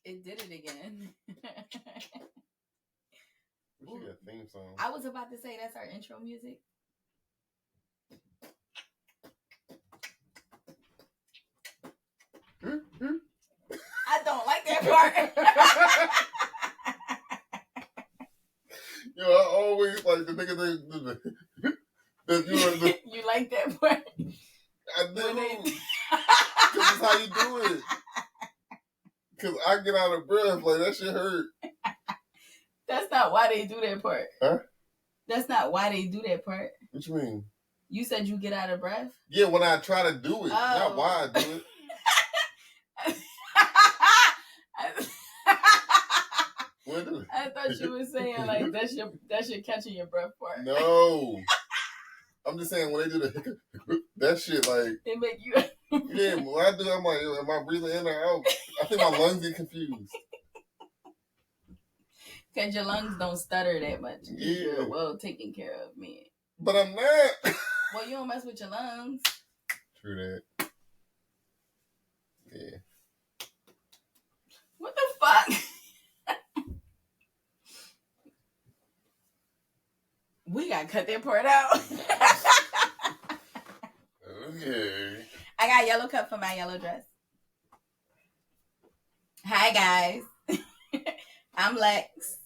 It did it again. We should get a theme song. I was about to say that's our intro music. I don't like that part. Yo, I always like the nigga that you like that part? I do. Because it's how you do it. Because I get out of breath, like that shit hurt. That's not why they do that part. Huh? That's not why they do that part. What you mean? You said you get out of breath? Yeah, when I try to do it. Not why I do it. I thought you were saying like that's your catching your breath part. No. I'm just saying when they do the that shit like it make you yeah, when I do it, I'm like, am I breathing in or out? I think my lungs get confused. Because your lungs don't stutter that much. Yeah. You're well taken care of, man. But I'm not. Well, you don't mess with your lungs. True that. Yeah. What the fuck? We gotta cut that part out. Okay. I got yellow cup for my yellow dress. Hi guys. I'm Lex.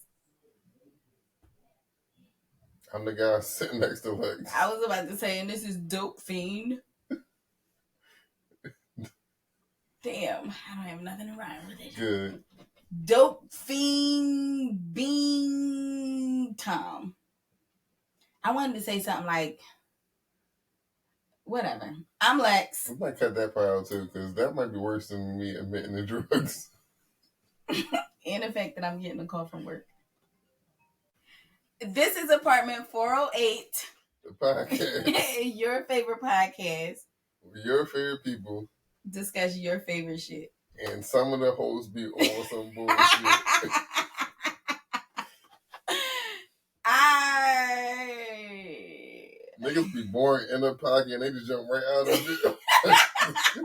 I'm the guy sitting next to Lex. I was about to say, and this is Dope Fiend. Damn, I don't have nothing to rhyme with it. Good. Dope Fiend Bean Tom. I wanted to say something like, whatever. I'm Lex. I might cut that part out too, because that might be worse than me admitting the drugs. And the fact that I'm getting a call from work. This is Apartment 408. The podcast. Your favorite podcast. Your favorite people. Discuss your favorite shit. And some of the hosts be on some bullshit. Niggas be boring in the pocket and they just jump right out of it.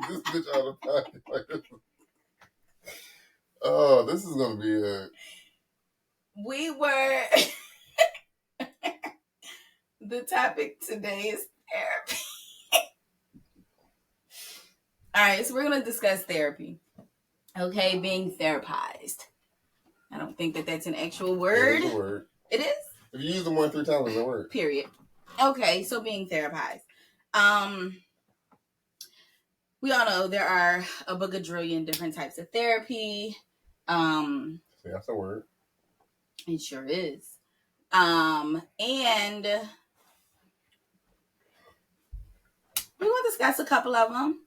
This bitch out of pocket. Oh, this is gonna be a. We were. The topic today is therapy. All right, so we're gonna discuss therapy. Okay, being therapized. I don't think that that's an actual word. It is a word. It is? If you use it more than 3 times, it's a word. Period. Okay, so being therapized. We all know there are a bajillion different types of therapy. See, that's a word. It sure is. And we will discuss a couple of them.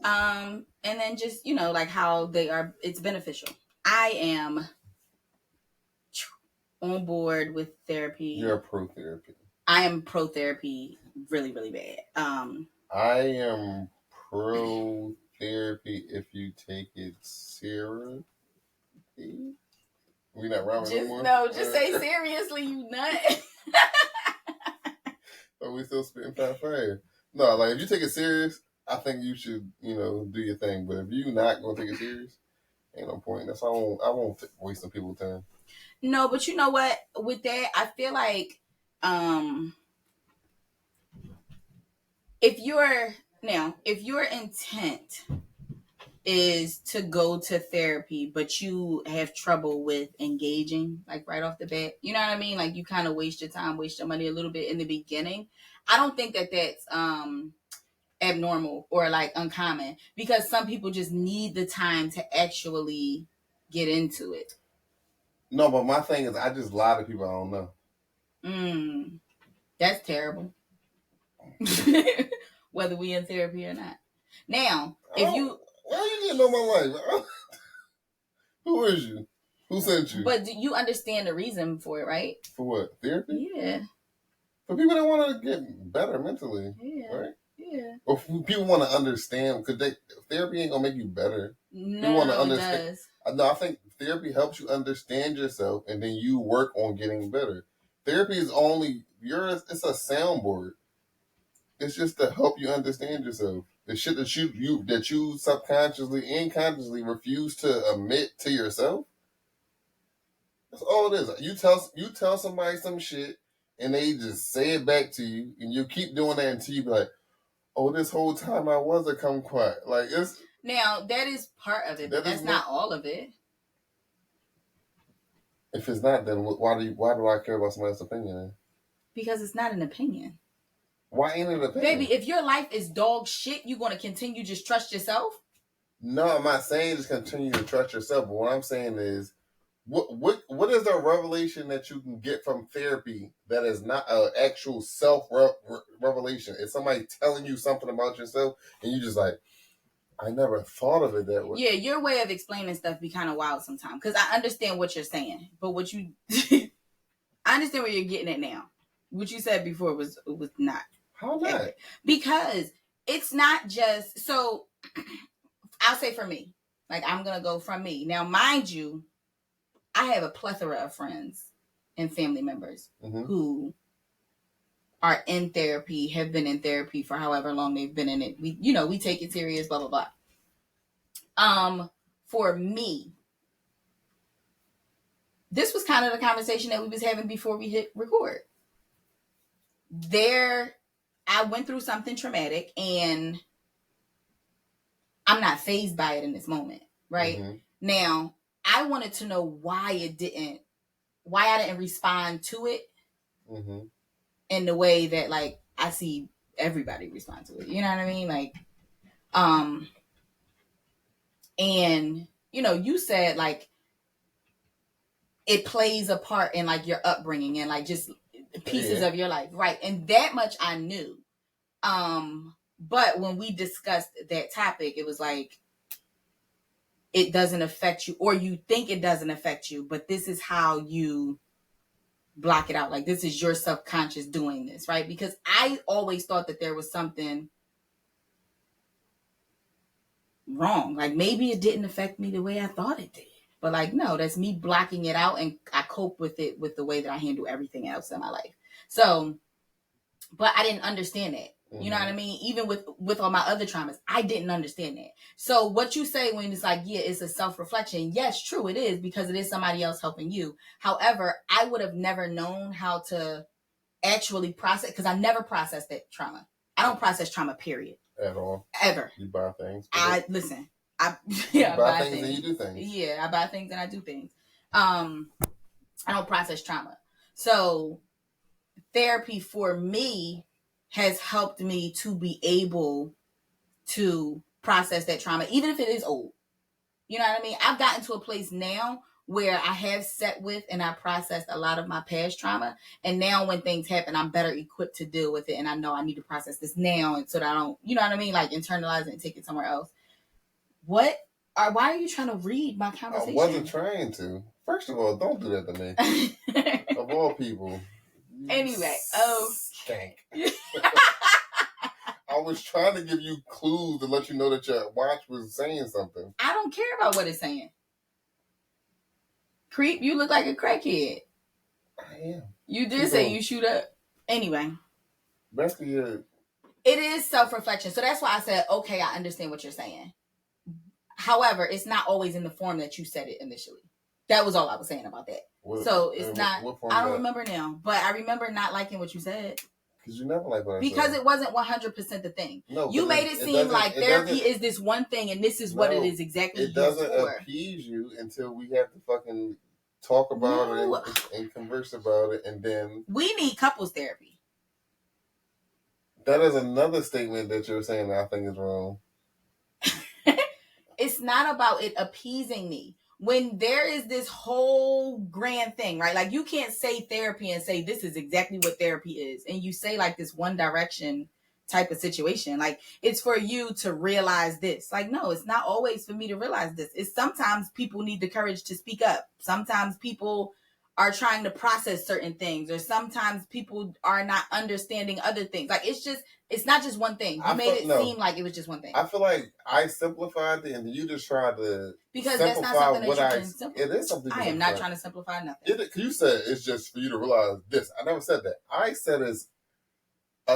And then just, like how it's beneficial. I am on board with therapy. You're pro-therapy. I am pro-therapy really, really bad. I am pro-therapy if you take it seriously. We not rhyming no more? No, just say seriously, you nut. Are we still spitting fire? No, like if you take it serious, I think you should, do your thing. But if you're not gonna take it serious, ain't no point. That's why I won't waste some people's time. No, but you know what? With that, I feel like if your intent is to go to therapy, but you have trouble with engaging, like right off the bat, you know what I mean? Like you kind of waste your time, waste your money a little bit in the beginning. I don't think that that's abnormal or like uncommon, because some people just need the time to actually get into it. No, but my thing is I just lie to people I don't know. That's terrible. Whether we in therapy or not. Now, if you... Well, you didn't know my life. Who is you? Who sent you? But do you understand the reason for it, right? For what? Therapy? Yeah. For people that want to get better mentally. Yeah. Right? Yeah. Or people want to understand, because therapy ain't going to make you better. No, want to understand. It does. No, I think therapy helps you understand yourself, and then you work on getting better. Therapy is only it's a soundboard. It's just to help you understand yourself. The shit that you subconsciously and consciously refuse to admit to yourself. That's all it is. You tell somebody some shit, and they just say it back to you, and you keep doing that until you be like, "Oh, this whole time I was a kumquat." Like it's now that is part of it, but that's not all of it. If it's not, then why do I care about somebody else's opinion? Then? Because it's not an opinion. Why ain't it an opinion? Baby, if your life is dog shit, you gonna continue just trust yourself? No, I'm not saying just continue to trust yourself. But what I'm saying is, what is the revelation that you can get from therapy that is not an actual self revelation? It's somebody telling you something about yourself, and you just like, I never thought of it that way. Yeah, your way of explaining stuff be kind of wild sometimes. Because I understand what you're saying, but what you, I understand where you're getting at now. What you said before was not. How not? Accurate. Because it's not just so. I'll say for me, like I'm gonna go from me now. Mind you, I have a plethora of friends and family members who are in therapy, have been in therapy for however long they've been in it. We take it serious, blah, blah, blah. For me, this was kind of the conversation that we was having before we hit record. I went through something traumatic and I'm not fazed by it in this moment, right? Now, I wanted to know why I didn't respond to it in the way that like I see everybody respond to it. You know what I mean? Like, and you said like it plays a part in like your upbringing and like just pieces of your life, right? And that much I knew. But when we discussed that topic, it was like it doesn't affect you, or you think it doesn't affect you, but this is how you block it out. Like this is your subconscious doing this, right? Because I always thought that there was something wrong. Like maybe it didn't affect me the way I thought it did. But like, no, that's me blocking it out, and I cope with it with the way that I handle everything else in my life. So, but I didn't understand that. You know what I mean? Even with all my other traumas, I didn't understand that. So what you say when it's like, yeah, it's a self-reflection. Yes, true, it is, because it is somebody else helping you. However, I would have never known how to actually process, because I never processed that trauma. I don't process trauma, period. At all. Ever. You buy things. I buy things and you do things. Yeah, I buy things and I do things. I don't process trauma. So therapy for me has helped me to be able to process that trauma, even if it is old. You know what I mean? I've gotten to a place now where I have sat with and I processed a lot of my past trauma. And now when things happen, I'm better equipped to deal with it. And I know I need to process this now, and so that I don't, you know what I mean? Like internalize it and take it somewhere else. Why are you trying to read my conversation? I wasn't trying to. First of all, don't do that to me. Of all people. Anyway, Stank. I was trying to give you clues to let you know that your watch was saying something. I don't care about what it's saying. Creep, you look like a crackhead. I am. You did say you shoot up. Anyway. Basically, it is self-reflection. So that's why I said, okay, I understand what you're saying. However, it's not always in the form that you said it initially. That was all I was saying about that. So it's not, I don't remember now, but I remember not liking what you said. Because you never like what I said. Because it wasn't 100% the thing. No, you made it seem like therapy is this one thing and this is what it is exactly. It doesn't appease you until we have to fucking talk about it and converse about it, and then... We need couples therapy. That is another statement that you're saying that I think is wrong. It's not about it appeasing me. When there is this whole grand thing, right? Like you can't say therapy and say this is exactly what therapy is. And you say like this one direction type of situation. Like it's for you to realize this. Like, no, it's not always for me to realize this. It's sometimes people need the courage to speak up. Sometimes people are trying to process certain things, or sometimes people are not understanding other things. Like it's not just one thing. You made it seem like it was just one thing. I feel like I simplified it, and you just tried to that's not something that you can simplify. It is something. I am not trying to simplify nothing. You said it's just for you to realize this. I never said that. I said it's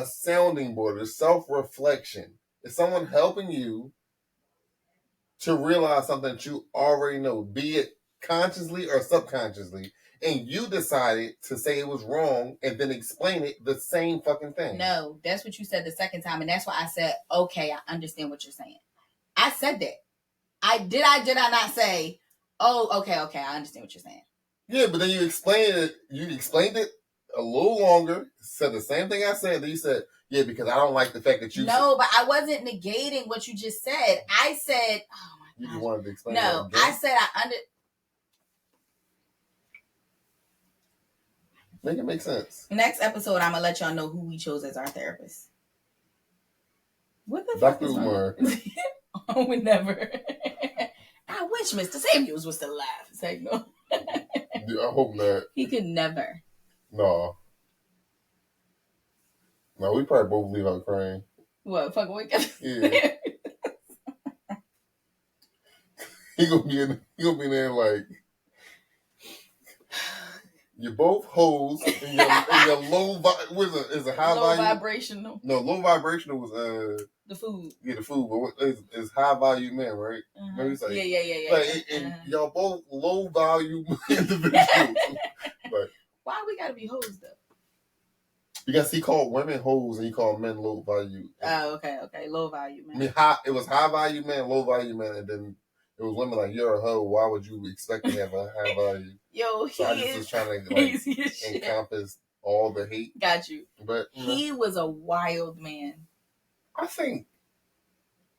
a sounding board, a self-reflection. It's someone helping you to realize something that you already know, be it consciously or subconsciously, and you decided to say it was wrong and then explain it the same fucking thing. No, that's what you said the second time, and that's why I said, okay, I understand what you're saying. I said that. I did I not say, oh, okay, I understand what you're saying. Yeah, but then you explained it a little longer, said the same thing I said, then you said, yeah, because I don't like the fact that you No, but I wasn't negating what you just said. I said, oh my God. You just wanted to explain No, I said Make it make sense. Next episode, I'm gonna let y'all know who we chose as our therapist. What the Dr. fuck is Umar. Oh, we never. I wish Mr. Samuels was still alive. It's like, no. I hope not. He could never. No, we probably both leave out crying. What? Fuck wake up? Yeah. He gonna be in there like, you're both hoes and your low is a high low value vibrational. No, low vibrational was the food. Yeah, the food, but it's high value men, right? Uh-huh. Like, yeah. Like, and y'all both low value individuals. Like, why we gotta be hoes though? Because he called women hoes and he called men low value. Oh, okay, low value men. I mean, it was high value men, low value men, and then it was women like, you're a hoe. Why would you expect to have a high value? Yo, so I just was trying to encompass all the hate. Got you. But he was a wild man. I think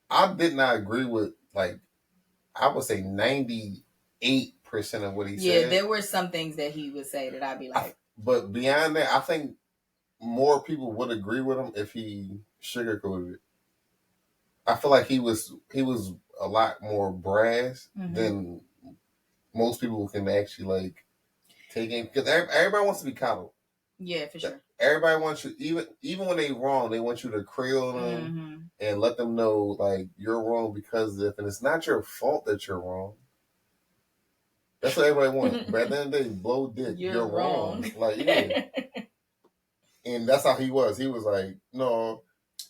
I did not agree with, like, I would say 98% of what he said. Yeah, there were some things that he would say that I'd be like. But beyond that, I think more people would agree with him if he sugarcoated it. I feel like he was a lot more brass than most people can actually like take in, because everybody wants to be coddled. Yeah, for sure. Everybody wants you, even when they wrong, they want you to cradle them and let them know like you're wrong because if, and it's not your fault that you're wrong. That's what everybody wants. But at the end of the day, blow dick. You're wrong. Like, yeah. And that's how he was. He was like, no.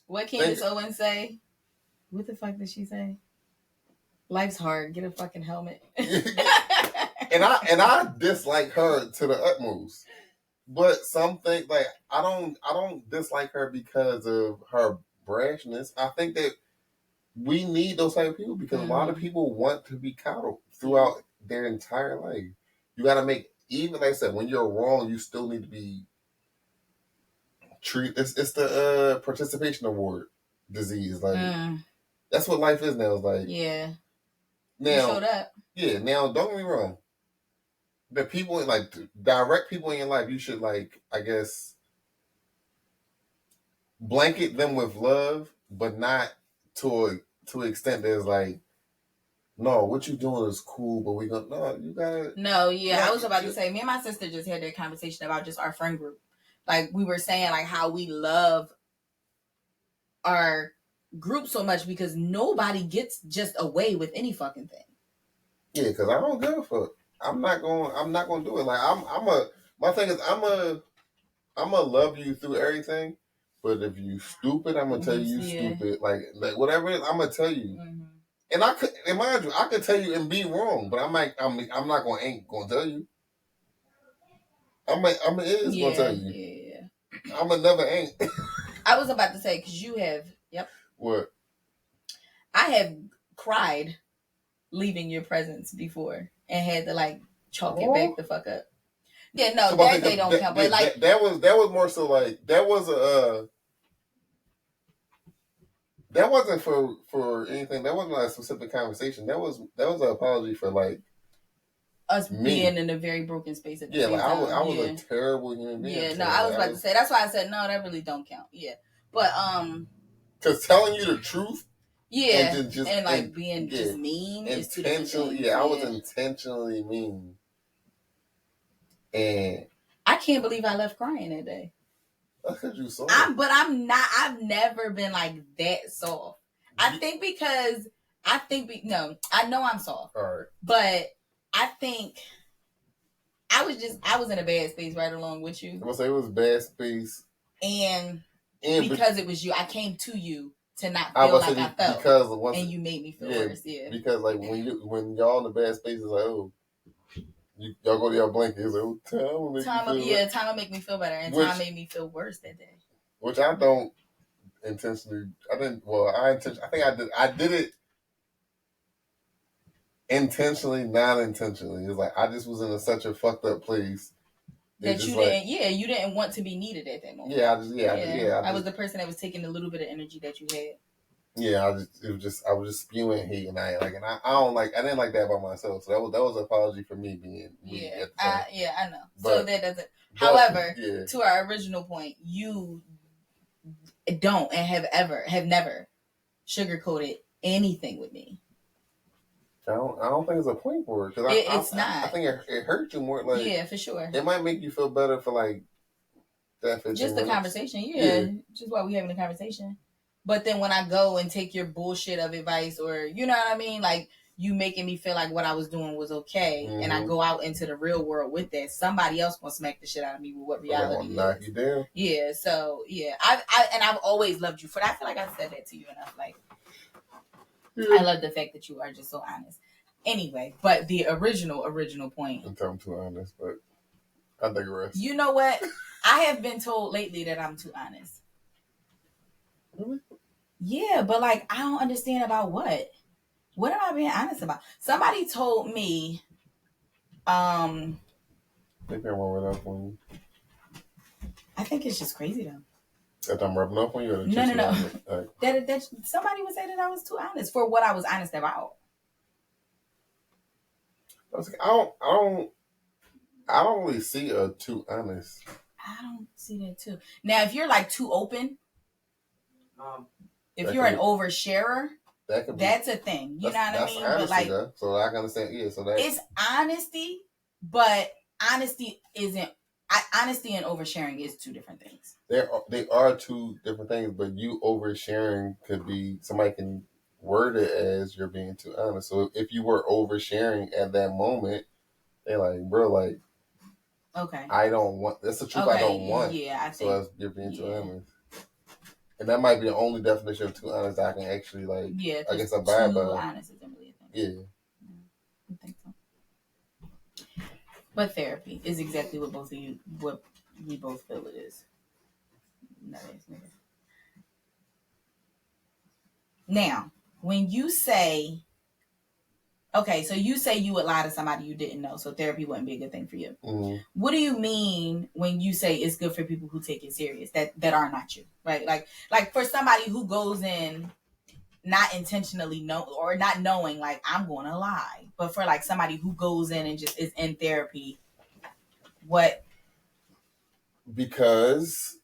What Candace Owens say? What the fuck did she say? Life's hard. Get a fucking helmet. and I dislike her to the utmost. But some things, like, I don't dislike her because of her brashness. I think that we need those type of people because a lot of people want to be coddled throughout their entire life. You got to make, even like I said, when you're wrong, you still need to be treated. It's the participation award disease. Like, that's what life is now. It's like, yeah. Now, you showed up. Yeah. Now, don't get me wrong. The people, like, direct people in your life, you should, like, I guess, blanket them with love, but not to an extent that's like, no, what you doing is cool, but we gonna, no, you gotta. No, yeah, I was about to say, me and my sister just had that conversation about just our friend group. Like, we were saying, like, how we love our group so much because nobody gets just away with any fucking thing. Yeah, because I don't give a fuck. I'm not gonna do it. Like, my thing is, I'm a love you through everything, but if you stupid, I'm gonna tell you stupid. Like whatever it is, I'm gonna tell you. And mind you, I could tell you and be wrong, but I'm not ain't gonna tell you. Gonna tell you. Yeah. I'm a never ain't. I was about to say, because you have, What? I have cried leaving your presence before and had to like chalk it back the fuck up. Yeah, no, so that they don't count. But like that was more so like that was that wasn't for anything. That wasn't like a specific conversation. That was an apology for like us being in a very broken space at the same like time. I was a terrible human being. Yeah, no, I was about to say, that's why I said no, that really don't count. Yeah. But because telling you the truth, and being just mean is two different things. Yeah, I was intentionally mean, and I can't believe I left crying that day. That's because you soft. I've never been like that soft. I know I'm soft. All right. But I think I was in a bad space right along with you. I'm gonna say it was bad space. And because it was you. I came to you to not feel like I felt, because and you made me feel worse. Yeah, because like when y'all in the bad spaces, like y'all go to your blanket, it's like time will make me feel better, and time made me feel worse that day. Which I don't intentionally. I didn't. Well, I think I did. I did it intentionally, not intentionally. It's like I just was in such a fucked up place that you didn't. You didn't want to be needed at that moment. I was the person that was taking a little bit of energy that you had. Yeah, I was just spewing hate, and I didn't like that about myself. So that was an apology for me being me at the time. I know. So that doesn't. However, to our original point, you don't and have never sugarcoated anything with me. I don't think it's a point for it because it's not. I think it hurt you more. Like for sure. It might make you feel better for like that. Just the conversation, just while we having a conversation. But then when I go and take your bullshit of advice, or you know what I mean, like you making me feel like what I was doing was okay, and I go out into the real world with that, somebody else gonna smack the shit out of me with what reality is. Knock you down. Yeah. So I've always loved you for that. I feel like I said that to you enough. Like I love the fact that you are just so honest. Anyway, but the original point. I'm too honest, but I digress. You know what? I have been told lately that I'm too honest. Really? Yeah, but like I don't understand about what. What am I being honest about? Somebody told me. Maybe I'm rubbing off on you. I think it's just crazy though. That I'm rubbing off on you. Or no. That somebody would say that I was too honest for what I was honest about. I don't really see a too honest. I don't see that too. Now, if you're like too open, if you're an oversharer, that's a thing. You know what I mean? Honesty, but like, though. So I can understand. Yeah, so that it's honesty, but honesty isn't. Honesty and oversharing is two different things. They are two different things, but you oversharing could be somebody can word it as you're being too honest. So if you were oversharing at that moment, they're like, bro, like, okay, I don't want. That's the truth. I don't want. Yeah, I think so you're being too honest. And that might be the only definition of too honest I can actually like. Yeah, I guess I'm bad, but honest isn't really a thing. Yeah, I think so. But therapy is exactly what we both feel it is. Now, when you say, okay, so you say you would lie to somebody you didn't know, so therapy wouldn't be a good thing for you. Mm-hmm. What do you mean when you say it's good for people who take it serious, that are not you, right? Like for somebody who goes in not intentionally or not knowing, like, I'm going to lie, but for like somebody who goes in and just is in therapy, what? Because,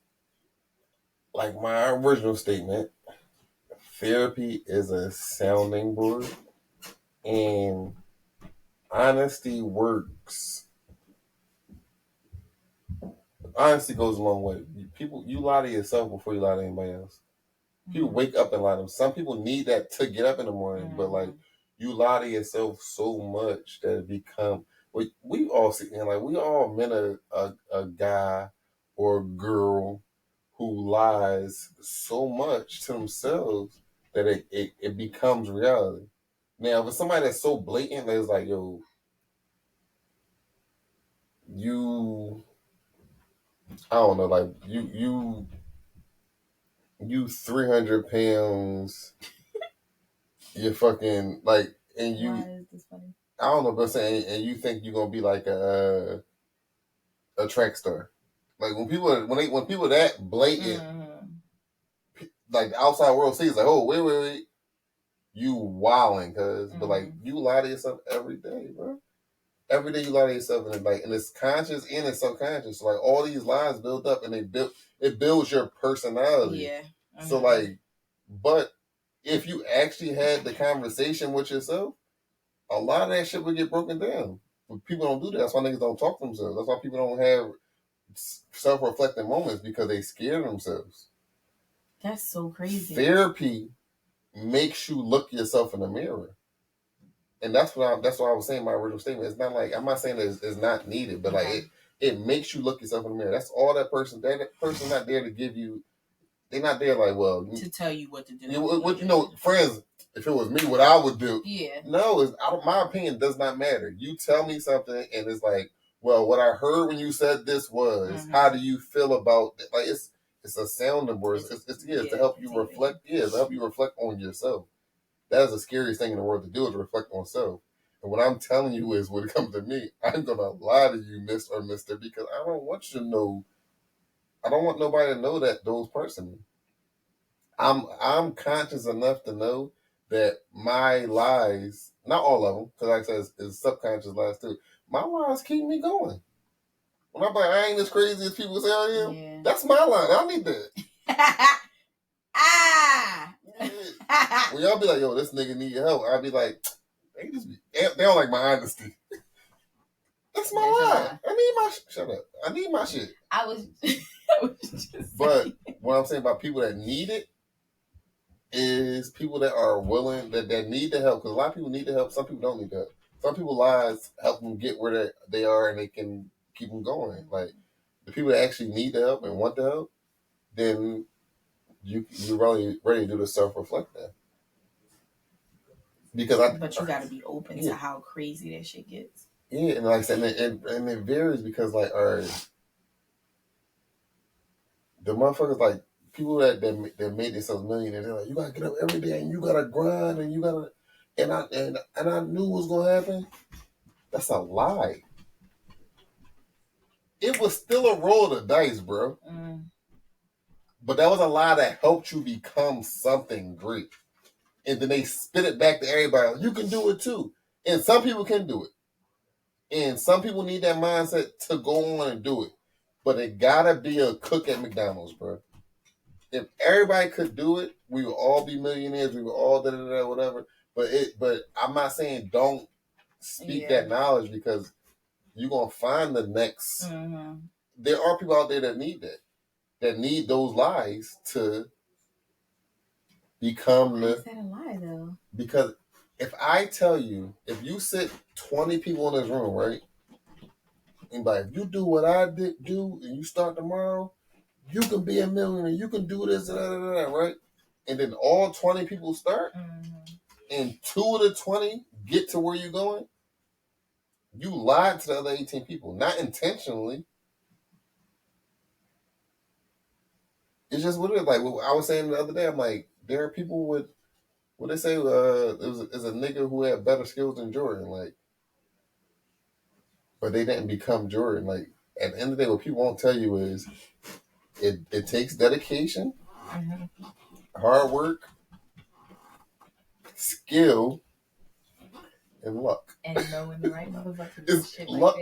like my original statement, therapy is a sounding board, and honesty works. Honesty goes a long way. You lie to yourself before you lie to anybody else. People wake up and lie to them. Some people need that to get up in the morning, but like you lie to yourself so much that it become. We all see, like we all met a guy or a girl who lies so much to themselves that it becomes reality. Now, if it's somebody that's so blatant that it's like, yo, I don't know, like you 300 pounds, you're fucking like, and you. Why is this funny? I don't know, but I'm saying, and you think you're gonna be like a track star, like when people that blatant, like the outside world sees like, oh wait, you wilding, but like you lie to yourself every day, bro. Every day you lie to yourself, and it's conscious and it's subconscious. So like all these lies build up, and it builds your personality. Yeah. So like, but if you actually had the conversation with yourself, a lot of that shit would get broken down. But people don't do that. That's why niggas don't talk to themselves. That's why people don't have self-reflecting moments, because they scare themselves. That's so crazy. Therapy makes you look yourself in the mirror. And that's why I was saying my original statement. It's not like, I'm not saying that it's not needed, but like it makes you look yourself in the mirror. That's all that person not there to give you they're not there like, well, to tell you what to do. Friends, if it was me, what I would do. Yeah. No, my opinion does not matter. You tell me something, and it's like, well, what I heard when you said this was, how do you feel about it? Like, it's a sounding board. It's to help you reflect. Yeah, to help you reflect on yourself. That is the scariest thing in the world to do, is reflect on self. And what I'm telling you is, when it comes to me, I'm gonna lie to you, Miss or Mister, because I don't want you to know. I don't want nobody to know that those parts of me. I'm conscious enough to know that my lies, not all of them, because like I said, it's subconscious lies too. My lies keep me going. When I'm like, I ain't as crazy as people say I am, that's my line. I need that. When y'all be like, yo, this nigga need help, I'll be like, they don't like my honesty. That's my lie. I need my shut up. I need my shit. I was just but what I'm saying about people that need it is people that are willing, that need the help. Because a lot of people need the help. Some people don't need the help. Some people lies help them get where they are, and they can keep them going. Like the people that actually need the help and want the help, then you're really ready to do the self-reflect there. But you got to be open to how crazy that shit gets. Yeah, and like I said, and it varies because, like, all right, the motherfuckers, like, people that made themselves millionaires, they're like, you gotta get up every day and you gotta grind and you gotta, and I knew what was gonna happen. That's a lie. It was still a roll of the dice, bro. But that was a lie that helped you become something great. And then they spit it back to everybody. You can do it too. And some people can do it. And some people need that mindset to go on and do it. But it gotta be a cook at McDonald's, bro. If everybody could do it, we would all be millionaires. We would all whatever. But I'm not saying don't speak that knowledge, because you're gonna find the next. There are people out there that need that need those lies to become Why is that a lie though? Because if I tell you, if you sit 20 people in this room, right? And like, if you do what I do and you start tomorrow, you can be a millionaire. You can do this, right? And then all 20 people start, and 2 of the 20 get to where you're going. You lied to the other 18 people, not intentionally. It's just what it is. Like what I was saying the other day, I'm like, there are people with, what they say, is a nigga who had better skills than Jordan, like, but they didn't become Jordan. Like, at the end of the day, what people won't tell you is it takes dedication, hard work, skill, and luck. And knowing the right motherfucker. Luck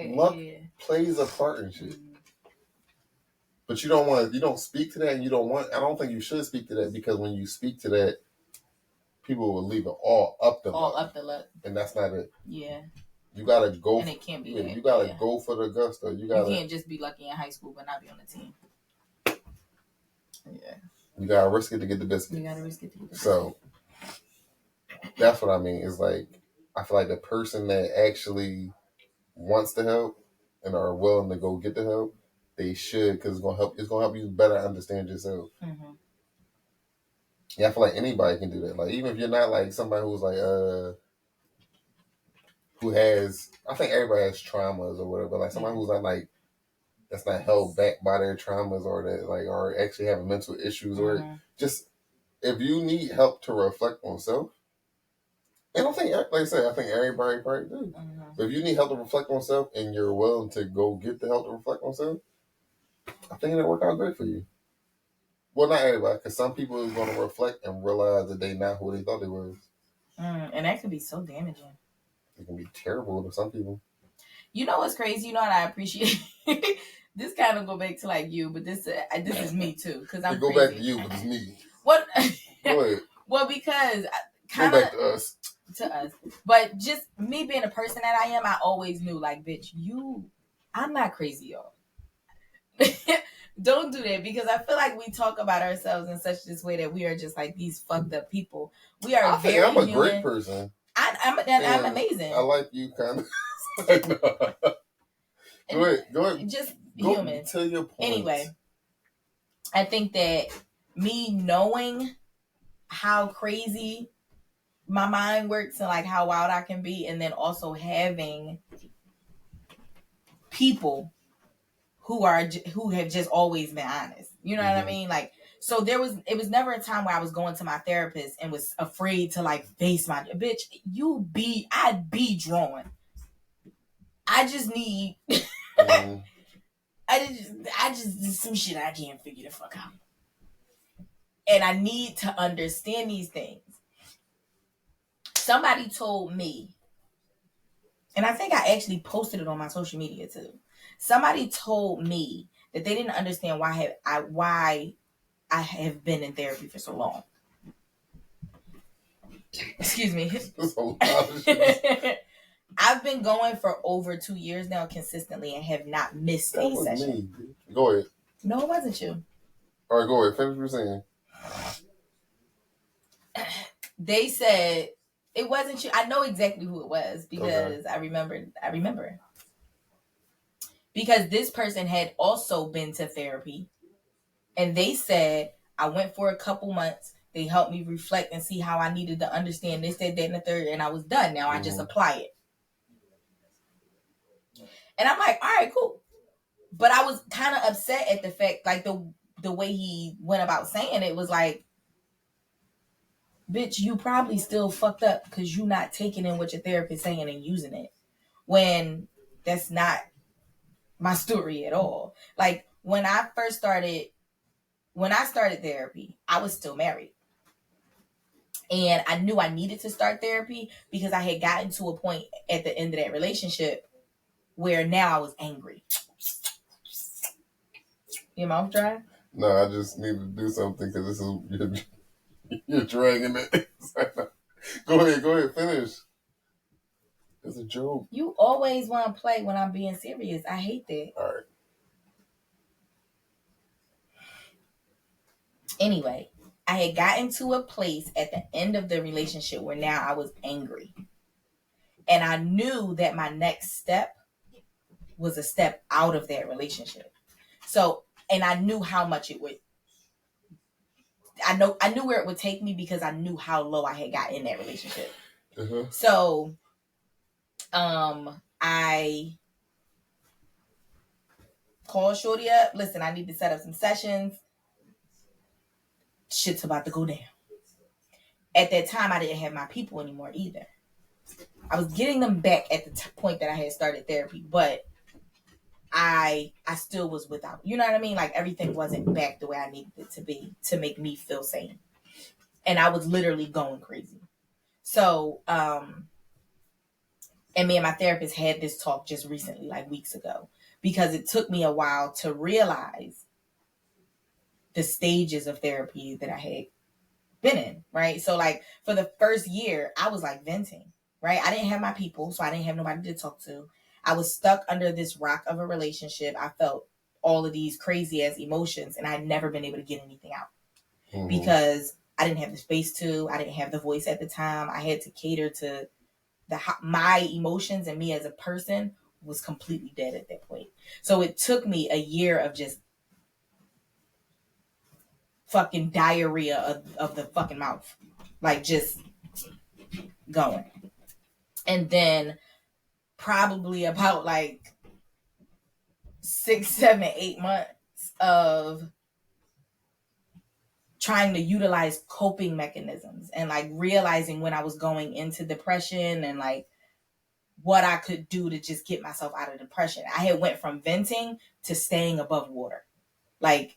plays a part in shit. But you don't speak to that, and I don't think you should speak to that, because when you speak to that, people will leave it all up the luck. And that's not it. Yeah. You gotta go. And it can't be. You gotta go for the gusto. You can't just be lucky in high school but not be on the team. Yeah. You gotta risk it to get the biscuit. So that's what I mean. It's like, I feel like the person that actually wants the help and are willing to go get the help, they should, because it's gonna help you better understand yourself. Yeah, I feel like anybody can do that. Like, even if you're not like somebody who's like who has, I think everybody has traumas or whatever, but like somebody who's not like, that's not held back by their traumas, or that like are actually having mental issues, or just, if you need help to reflect on self, and I think, like I said, I think everybody probably do. But if you need help to reflect on self and you're willing to go get the help to reflect on self, I think it'll work out great for you. Well, not everybody, because some people are going to reflect and realize that they're not who they thought they was. And that can be so damaging. It can be terrible to some people. You know what's crazy? You know what I appreciate? This kind of go back to like you, but this is me too, because I'm go crazy. Back to you, but it's me. What? Go ahead. Well, because go back to us. But just me being a person that I am, I always knew, like, bitch, I'm not crazy, y'all. Don't do that, because I feel like we talk about ourselves in such this way that we are just like these fucked up people. We are very I'm a human. Great person. I'm amazing. I like you, kind of. Go ahead. Just go human. To your point. Anyway, I think that me knowing how crazy my mind works and like how wild I can be, and then also having people who have just always been honest. You know what I mean? Like, so it was never a time where I was going to my therapist and was afraid to like face my bitch. I'd be drawn. I just need, I just some shit I can't figure the fuck out, and I need to understand these things. Somebody told me, and I think I actually posted it on my social media too. Somebody told me that they didn't understand why I have been in therapy for so long. Excuse me. I've been going for over 2 years now consistently and have not missed a session. Me. Go ahead. No, it wasn't you. All right, go ahead. Finish what you're saying. They said it wasn't you. I know exactly who it was because I remember. Because this person had also been to therapy, and they said, I went for a couple months. They helped me reflect and see how I needed to understand this, that, and the third, and I was done. Now I just apply it. And I'm like, all right, cool. But I was kind of upset at the fact, like the way he went about saying it was like, bitch, you probably still fucked up because you're not taking in what your therapist saying and using it. When that's not my story at all. Like when I started therapy, I was still married. And I knew I needed to start therapy because I had gotten to a point at the end of that relationship where now I was angry. Your mouth dry? No, I just need to do something because this is you're dragging it. Go ahead, finish. It's a joke. You always want to play when I'm being serious. I hate that. All right. Anyway, I had gotten to a place at the end of the relationship where now I was angry. And I knew that my next step was a step out of that relationship. So, and I knew how much it would, I knew where it would take me because I knew how low I had got in that relationship. So, I called Shorty up. Listen, I need to set up some sessions. Shit's about to go down. At that time, I didn't have my people anymore either. I was getting them back at the point that I had started therapy, but I still was without. You know what I mean? Like everything wasn't back the way I needed it to be to make me feel sane. And I was literally going crazy. So, and me and my therapist had this talk just recently, like weeks ago, because it took me a while to realize the stages of therapy that I had been in, right? So like for the first year, I was like venting, right? I didn't have my people, so I didn't have nobody to talk to. I was stuck under this rock of a relationship. I felt all of these crazy ass emotions, and I'd never been able to get anything out because I didn't have the space to. I didn't have the voice at the time. I had to cater to my emotions, and me as a person was completely dead at that point. So it took me a year of just fucking diarrhea of the fucking mouth, like just going. And then probably about like 6, 7, 8 months of trying to utilize coping mechanisms and like realizing when I was going into depression and like what I could do to just get myself out of depression. I had went from venting to staying above water. Like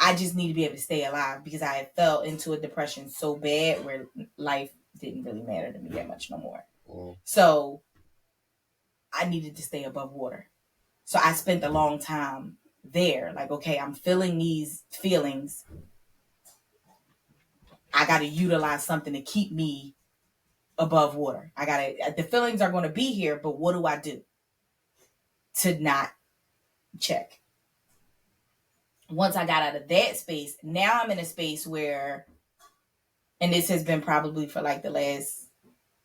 I just need to be able to stay alive because I had fell into a depression so bad where life didn't really matter to me that much no more. So I needed to stay above water. So I spent a long time there. Like, okay, I'm feeling these feelings. I got to utilize something to keep me above water. The feelings are going to be here, but what do I do to not check? Once I got out of that space, now I'm in a space where, and this has been probably for like the last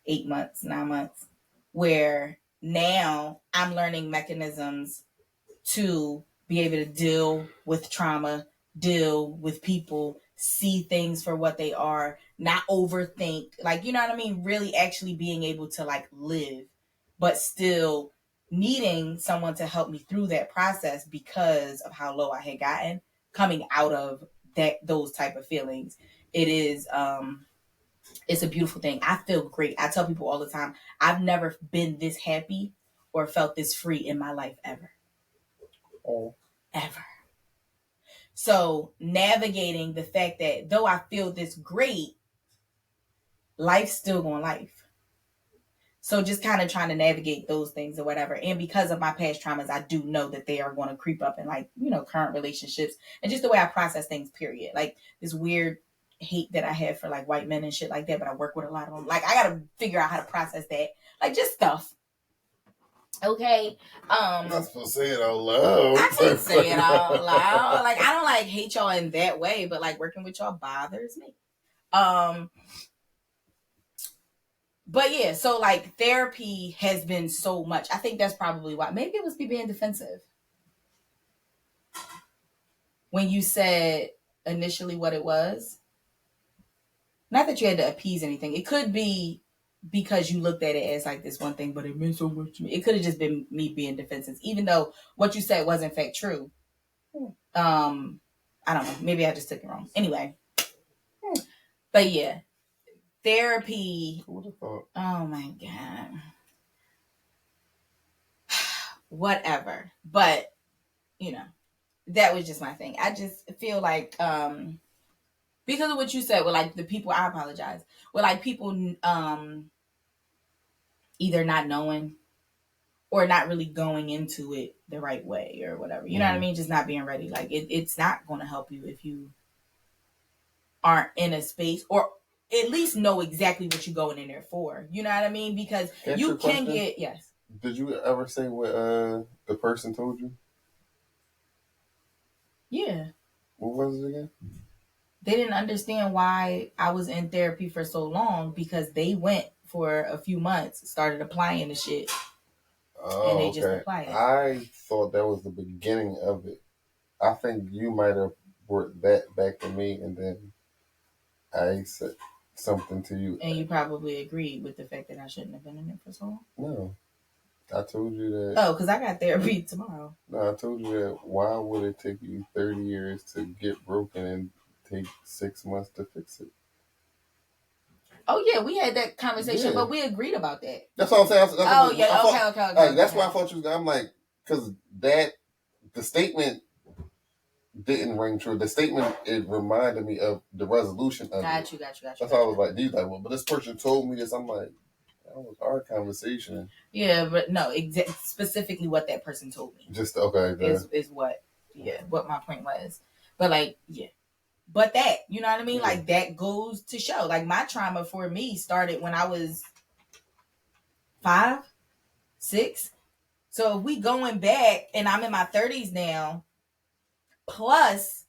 8 months, 9 months, where now I'm learning mechanisms to be able to deal with trauma, deal with people, see things for what they are, not overthink, like, you know what I mean, really actually being able to like live, but still needing someone to help me through that process because of how low I had gotten coming out of those type of feelings. It is it's a beautiful thing. I feel great. I tell people all the time, I've never been this happy or felt this free in my life ever. Oh. Ever. So navigating the fact that though I feel this great, life's still going life. So just kind of trying to navigate those things or whatever. And because of my past traumas, I do know that they are going to creep up in like, you know, current relationships and just the way I process things, period. Like this weird hate that I have for like white men and shit like that, but I work with a lot of them. Like I got to figure out how to process that. Like just stuff. Okay. I'm not supposed to say it out loud. I can't say it out loud. Like I don't like hate y'all in that way, but like working with y'all bothers me. But yeah, so like therapy has been so much. I think that's probably why. Maybe it was me being defensive. When you said initially what it was, not that you had to appease anything. It could be because you looked at it as like this one thing, but it meant so much to me. It could have just been me being defensive, even though what you said was in fact true. I don't know. Maybe I just took it wrong. Anyway, but yeah, therapy. Oh my god. Whatever. But you know, that was just my thing. I just feel like because of what you said, with like the people, I apologize. With like people either not knowing or not really going into it the right way or whatever. You know what I mean? Just not being ready. Like it's not going to help you if you aren't in a space, or at least know exactly what you're going in there for. You know what I mean? Because you can get, yes. Did you ever say what the person told you? Yeah. What was it again? They didn't understand why I was in therapy for so long, because they went for a few months, started applying the shit, and they just apply it. I thought that was the beginning of it. I think you might have brought that back to me, and then I said something to you. And you probably agreed with the fact that I shouldn't have been in it for so long? No. I told you that. Oh, because I got therapy tomorrow. No, I told you that. Why would it take you 30 years to get broken and take 6 months to fix it? Oh yeah, we had that conversation, but we agreed about that. That's what I'm saying. Okay. That's why I thought you was. I'm like, because the statement didn't ring true. The statement, it reminded me of the resolution of Got it. you. That's why I was like, these like, well, but this person told me this. I'm like, that was our conversation. Yeah, but no, specifically what that person told me. Just okay. Is what my point was. But like, yeah. But that, you know what I mean? Yeah. Like that goes to show. Like my trauma for me started when I was 5, 6. So if we going back, and I'm in my 30s now, plus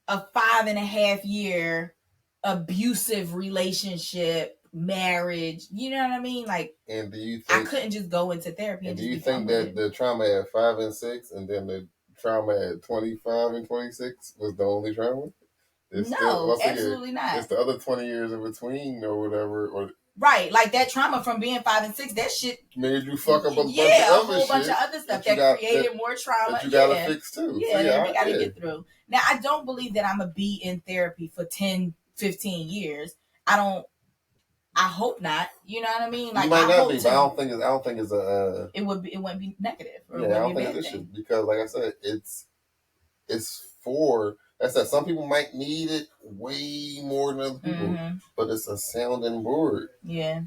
a 5.5 year abusive relationship, marriage, you know what I mean? Like, and do you think I couldn't just go into therapy? And do you think that the trauma at 5 and 6, and then the trauma at 25 and 26 was the only trauma? No, absolutely not. It's the other 20 years in between or whatever, or right, like that trauma from being 5 and 6, that shit made you fuck up a bunch of other stuff that created more trauma. That you gotta fix too. Yeah, that we gotta get through. Now, I don't believe that I'm gonna be in therapy for 10, 15 years. I hope not. You know what I mean? Like, you might not be, but I don't think it's a. It wouldn't be negative. Or yeah, I don't think it's issue, because, like I said, it's for. I said some people might need it way more than other people, but it's a sounding board. Yeah.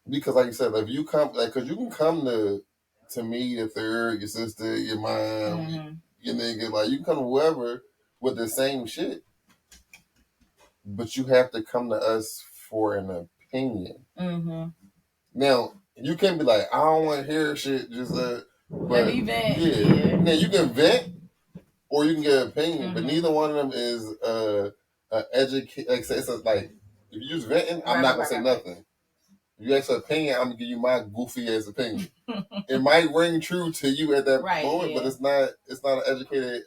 Because, like you said, if you come, like, because you can come to me, your third, your sister, your mom, your nigga, like you can come to whoever with the same shit, but you have to come to us for an opinion. Now you can be like, I don't want to hear shit, just but let me vent. Yeah. Now you can vent, or you can get an opinion, but neither one of them is educate. Like, it's like if you just venting, I'm not gonna say nothing. If you ask an opinion, I'm gonna give you my goofy ass opinion. It might ring true to you at that moment, but it's not an educated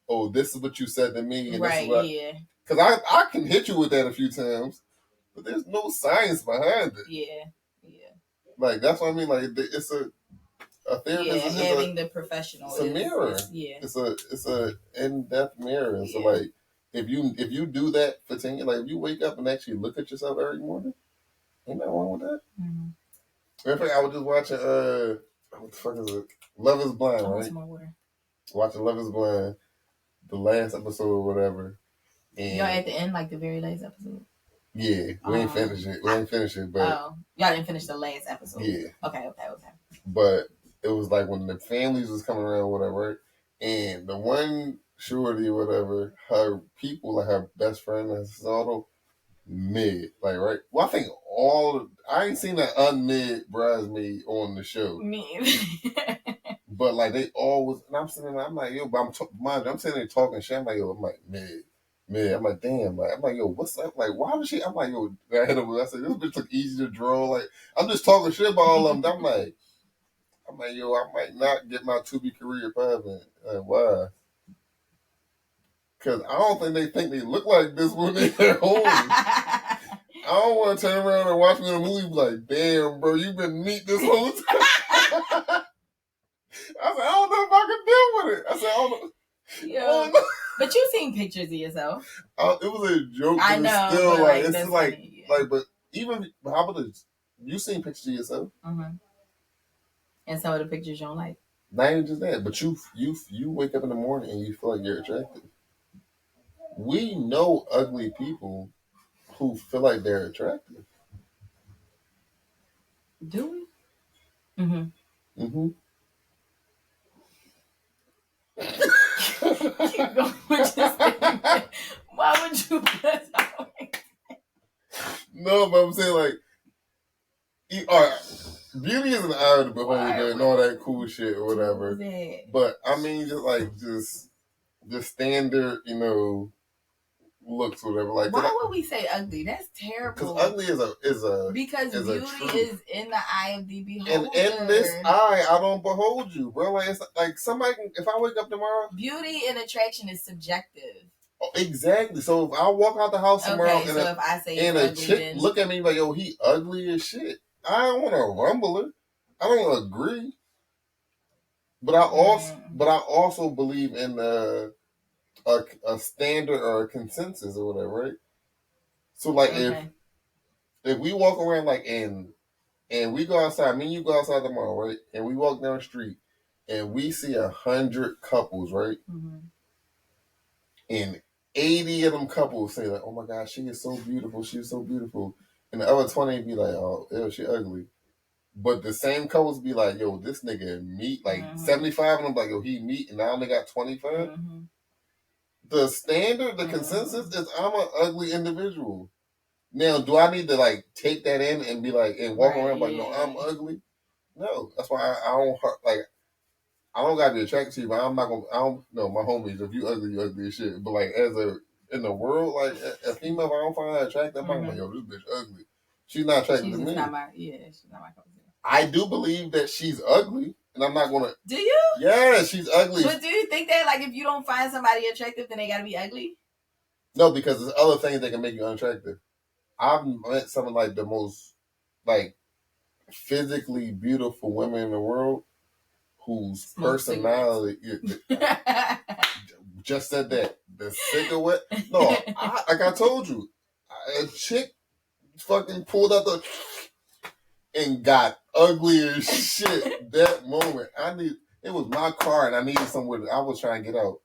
oh, this is what you said to me, and right, this is what. Yeah. Because I can hit you with that a few times, but there's no science behind it. Yeah. Like that's what I mean. Like it's a therapist is having the professional. It's a mirror. It's a in-depth mirror. So like if you do that for 10 years, like if you wake up and actually look at yourself every morning, ain't nothing wrong with that. In fact, I was just watching what the fuck is it? Love is Blind, right? More water. Watching Love is Blind, the last episode or whatever. And y'all at the end, like the very last episode. Yeah, we ain't finished it. We ain't finished it, but y'all didn't finish the last episode. Yeah. Okay. But it was like when the families was coming around, whatever, and the one shorty, or whatever, her people, like her best friend, is all mid, like right. Well, I think I ain't seen that unmid bridesmaid on the show. Me. But like they always, and I'm sitting there, I'm like, yo, but I'm sitting there talking shit. I'm like, yo, I'm like mid. Man, I'm like, damn, like, I'm like, yo, what's up? Like, why was she? I'm like, yo, I hit him. I said, this bitch look easy to draw. Like, I'm just talking shit about all of them. I'm like, yo, I might not get my to-be career popping. Like, why? Because I don't think they look like this when they're home. I don't want to turn around and watch me in a movie and be like, damn, bro, you been neat this whole time. I said, I don't know if I can deal with it. I said, I don't know. Yeah. But you seen pictures of yourself. It was a joke. I know. Still, but like, it's like, funny, like, but even, how about this? You seen pictures of yourself? Mm-hmm. And some of the pictures you don't like. Not even just that, but you wake up in the morning and you feel like you're attractive. We know ugly people who feel like they're attractive. Do we? Mm-hmm. Mm-hmm. Keep going with your statement. Why would you put us out? No, but I'm saying like, all right, beauty is an eye of the beholder and all that cool shit or whatever. But I mean, just standard, looks or whatever. Like, why would we say ugly? That's terrible. Because ugly because beauty is in the eye of the beholder. And in this eye, I don't behold you, bro. Like it's like somebody can, if I wake up tomorrow, beauty and attraction is subjective. Oh, exactly. So if I walk out the house tomorrow and, if I say and a chick look at me like, yo, he ugly as shit, I don't want to rumble her. I don't agree. But I also believe in a standard or a consensus or whatever, right? So like if we walk around like and we go outside, me and you go outside tomorrow, right? And we walk down the street and we see 100 couples, right? Mm-hmm. And 80 of them couples say like, oh my God, she is so beautiful. She's so beautiful. And the other 20 be like, oh, ew, she ugly. But the same couples be like, yo, this nigga meat. Like 75 of them like, yo, he meat. And I only got 25. Mm-hmm. The standard, the consensus is I'm an ugly individual. Now, do I need to like take that in and be like, and walk around like, no, I'm ugly? No. That's why I don't like, I don't gotta be attracted to you, but I'm not gonna. I don't know my homies. If you ugly as shit. But like in the world, like a female, if I don't find her attractive, I'm like, yo, this bitch ugly. She's not attractive to me. She's not my cup of tea. I do believe that she's ugly, and I'm not gonna. Do you? Yeah, she's ugly. But do you think that like if you don't find somebody attractive, then they gotta be ugly? No, because there's other things that can make you unattractive. I've met some of like the most like physically beautiful women in the world. Whose personality just said that the cigarette. No, like I told you, a chick fucking pulled out the and got ugly as shit that moment. It was my car and I needed somewhere. I was trying to get out.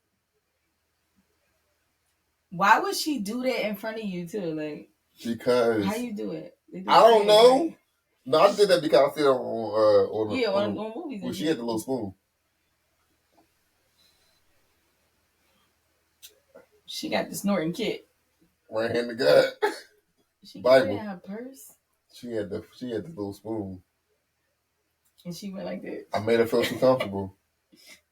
Why would she do that in front of you too? Like because how you do it? I don't know. Right? No, I did that because I feel on movies. Well, she had the little spoon. She got the snorting kit. Right hand to God. She got it in her purse. She had the little spoon. And she went like that. I made her feel too comfortable.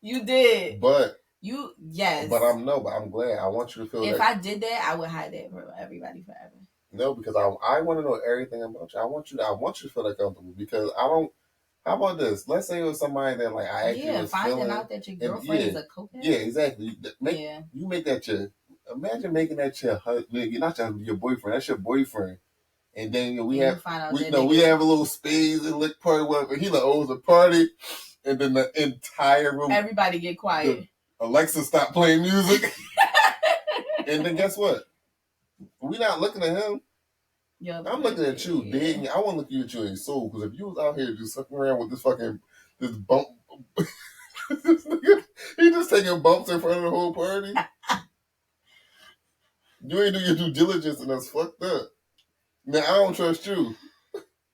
You did. But yes. But I'm glad. I want you to feel if I did that, I would hide that from everybody forever. No, because I want to know everything about you. I want you to feel that comfortable because I don't How about this? Let's say it was somebody that like I actually was finding feeling, out that your girlfriend is a cokehead. Yeah, exactly. You make that your. Imagine making that your husband, not your boyfriend. That's your boyfriend. And then we have we have a little spades and lick party, whatever. He like, oh, it was a party, and then the entire room, everybody get quiet. Alexa stopped playing music, and then guess what? We not looking at him. I'm looking at you, big. I want to look at you in your soul, because if you was out here just sucking around with this bump, this nigga, he just taking bumps in front of the whole party. You ain't do your due diligence, and that's fucked up. Now I don't trust you.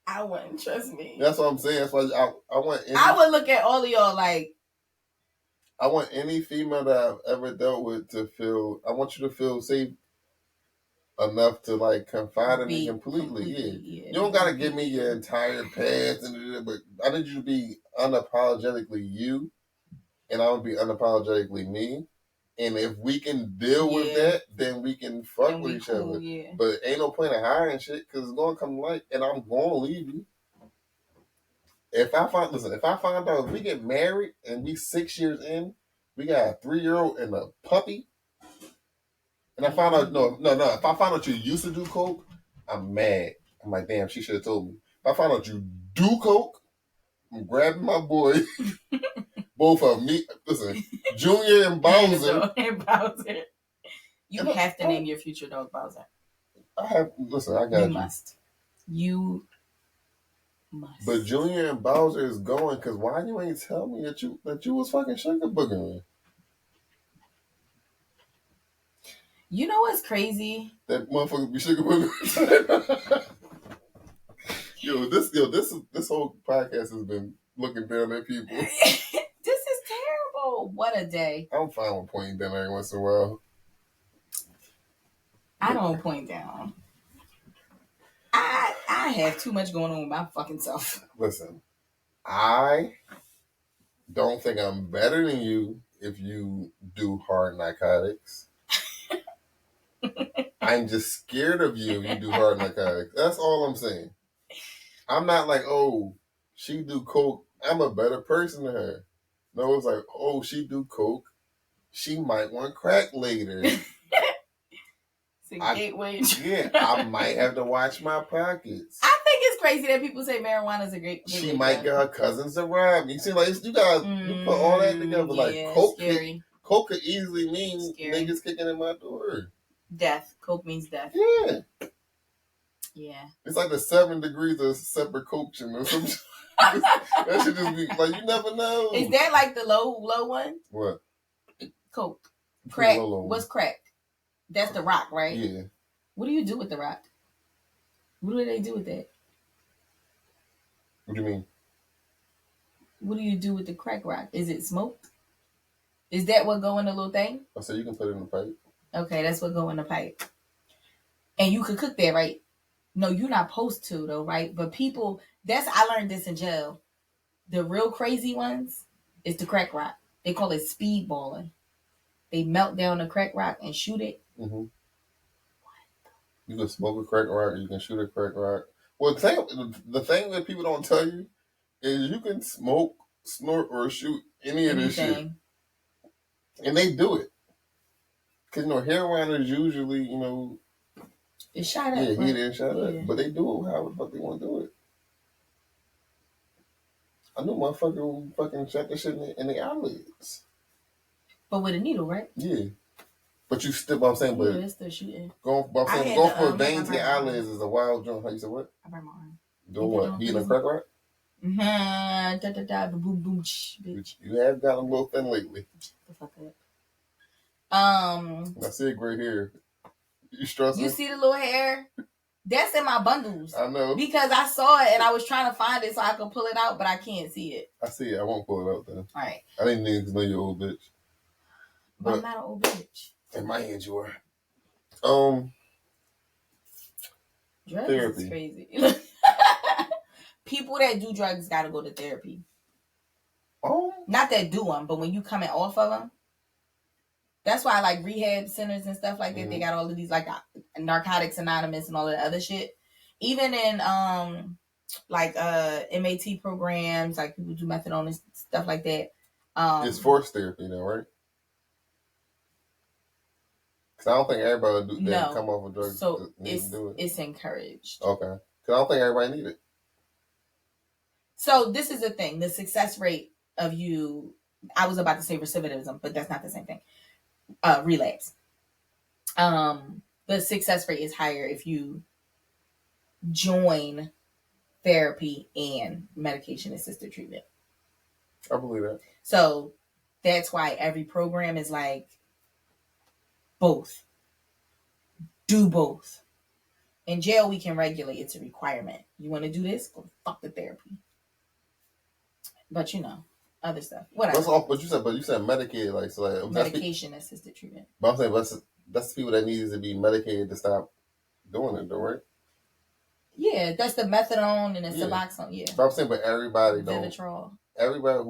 I wouldn't trust me. That's what I'm saying. That's why I want. I would look at all of y'all like. I want any female that I've ever dealt with to feel. I want you to feel safe enough to like confide in me completely. Yeah. You don't gotta give me your entire past, but I need you to be unapologetically you, and I would be unapologetically me. And if we can deal with that, then we can fuck with each other. Yeah. But ain't no point in hiding shit, because it's gonna come to light, and I'm gonna leave you. If I find out if we get married and we 6 years in, we got a 3-year-old and a puppy. And I found out, no. If I find out you used to do coke, I'm mad. I'm like, damn, she should have told me. If I find out you do coke, I'm grabbing my boy, both of me. Listen, Junior and Bowser. You have to name your future dog Bowser. I got you. You must. But Junior and Bowser is going, because why you ain't tell me that you was fucking sugar boogering? You know what's crazy? That motherfucker be sugar boogering. This whole podcast has been looking down at people. This is terrible. What a day. I'm fine with pointing down every once in a while. I don't point down. I have too much going on with my fucking self. Listen, I don't think I'm better than you if you do hard narcotics. I'm just scared of you if you do hard narcotics. That's all I'm saying. I'm not like, oh, she do coke, I'm a better person than her. No, it's like, oh, she do coke, she might want crack later. It's a gateway. Yeah, I might have to watch my pockets. I think it's crazy that people say marijuana is a great. She might get her cousins to rob me. You see, like you guys, you put all that together. Like coke could easily mean niggas kicking in my door. Death. Coke means death. Yeah. Yeah. It's like the 7 degrees of separate coaching or something. That should just be like, you never know. Is that like the low one? What? Coke. Crack. What's crack? That's the rock, right? Yeah. What do you do with the rock? What do they do with that? What do you mean? What do you do with the crack rock? Is it smoked? Is that what go in the little thing? I said you can put it in the pipe. Okay, that's what go in the pipe. And you could cook that, right? No, you're not supposed to, though, right? But people, I learned this in jail. The real crazy ones is the crack rock. They call it speedballing. They melt down the crack rock and shoot it. Mm-hmm. You can smoke a crack rock, you can shoot a crack rock. Well, the thing that people don't tell you is you can smoke, snort, or shoot any of this shit. And they do it. Because, heroin is usually, it's shot up. Yeah, he didn't shot up. But they do it however the fuck they want to do it. I knew motherfucker who fucking shot that shit in the eyelids. But with a needle, right? Yeah. But you still, I'm saying, but it's still shooting. Going for a vein to your eyelids is a wild joint. How you say what? I burn my arm. Doing what? Being a crack rock? Mm-hmm. Boom, boom, bitch. You have gotten a little thin lately. Shut the fuck up. I see it right here. You stressing? You see the little hair? That's in my bundles. I know. Because I saw it and I was trying to find it so I could pull it out, but I can't see it. I see it. I won't pull it out then. All right. I didn't need to know you're old bitch. But I'm not an old bitch. In my hands you are. Drugs therapy. Is crazy. People that do drugs gotta go to therapy. Not that do them, but when you coming off of them. That's why I like rehab centers and stuff like that. Mm-hmm. They got all of these like Narcotics Anonymous and all that other shit. Even in like MAT programs, like people do methadone and stuff like that. It's forced therapy though, right? Because I don't think everybody that come off of drugs so need to do it. It's encouraged. Okay. Because I don't think everybody need it. So this is the thing: the success rate of you. I was about to say recidivism, but that's not the same thing. Relapse. The success rate is higher if you join therapy and medication assisted treatment. I believe that. So that's why every program is like both. Do both. In jail, we can regulate. It's a requirement. You want to do this? Go fuck the therapy. But other stuff. Whatever. That's all. But you said medicated, like so, like medication assisted treatment. But I'm saying that's the people that needs to be medicated to stop doing it, though, right? Yeah, that's the methadone and the Suboxone. Yeah. But I'm saying, but everybody Vivitrol. Everybody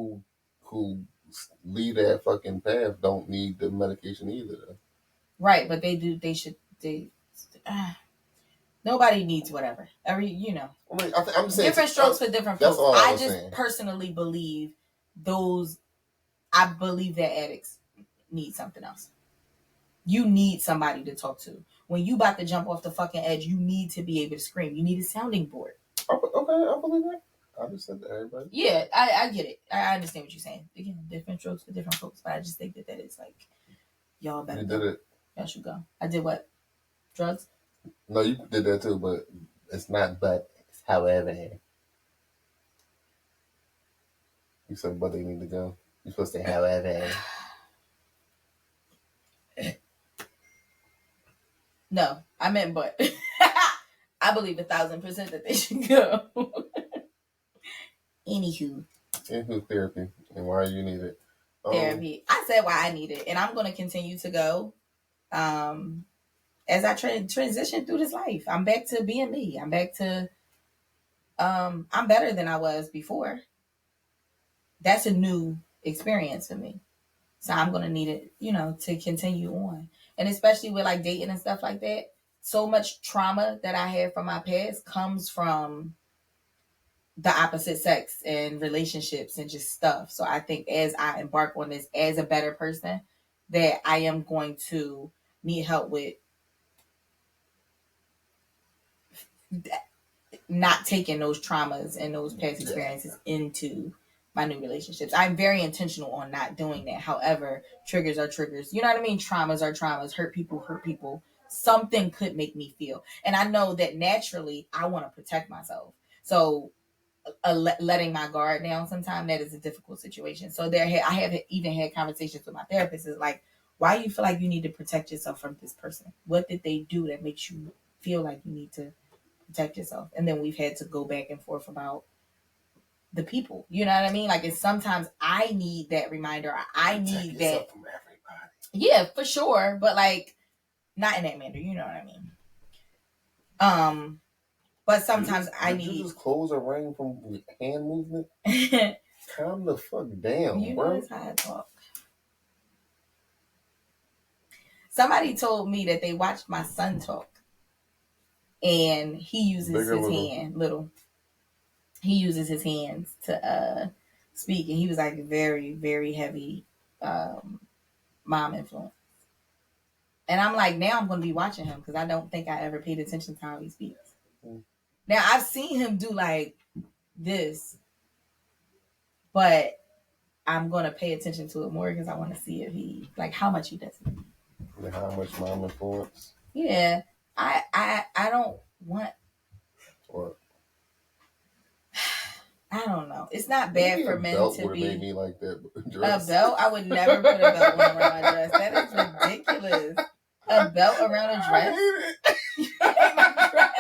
who leave that fucking path don't need the medication either. Though. Right, but they do. They should. Nobody needs whatever. I mean, I'm saying different strokes for different folks. I just personally believe those. I believe that addicts need something else. You need somebody to talk to. When you about to jump off the fucking edge, you need to be able to scream. You need a sounding board. Okay, I believe that. I just said to everybody. Yeah, I get it. I understand what you're saying. Again, different strokes for different folks, but I just think that is like, y'all better. You did it. Y'all should go. I did what? Drugs? No, you did that too, but it's not. But it's however. You said, but they need to go. You're supposed to however. No, I meant but. I believe 1,000% that they should go. Anywho, therapy and why you need it. Therapy. I said why I need it, and I'm going to continue to go. As I transition through this life, I'm back to being me. I'm back to. I'm better than I was before. That's a new experience for me, so I'm going to need it, to continue on, and especially with like dating and stuff like that. So much trauma that I had from my past comes from the opposite sex and relationships and just stuff. So I think as I embark on this as a better person, that I am going to need help with not taking those traumas and those past experiences into my new relationships. I'm very intentional on not doing that. However, triggers are triggers. You know what I mean? Traumas are traumas. Hurt people. Something could make me feel. And I know that naturally I want to protect myself. So letting my guard down sometimes, that is a difficult situation. So I have even had conversations with my therapist. Is like, why do you feel like you need to protect yourself from this person? What did they do that makes you feel like you need to protect yourself? And then we've had to go back and forth about the people. You know what I mean? Like, it's sometimes I need that reminder. I need that from everybody. Yeah, for sure. But like, not in that manner. You know what I mean? But sometimes I need. You just close a ring from hand movement. Calm the fuck down, you bro. Know that's how I talk. Somebody told me that they watched my son talk, and he uses his hand little. He uses his hands to speak, and he was like very, very heavy mom influence. And I'm like, now I'm going to be watching him because I don't think I ever paid attention to how he speaks. Now, I've seen him do like this, but I'm going to pay attention to it more because I want to see if he, like, how much he does it. How much mom influence? Yeah. I don't want... What? I don't know. It's not bad for men to be... Made me like that dress. A belt? I would never put a belt around my dress. That is ridiculous. A belt around a dress? You hate my dress.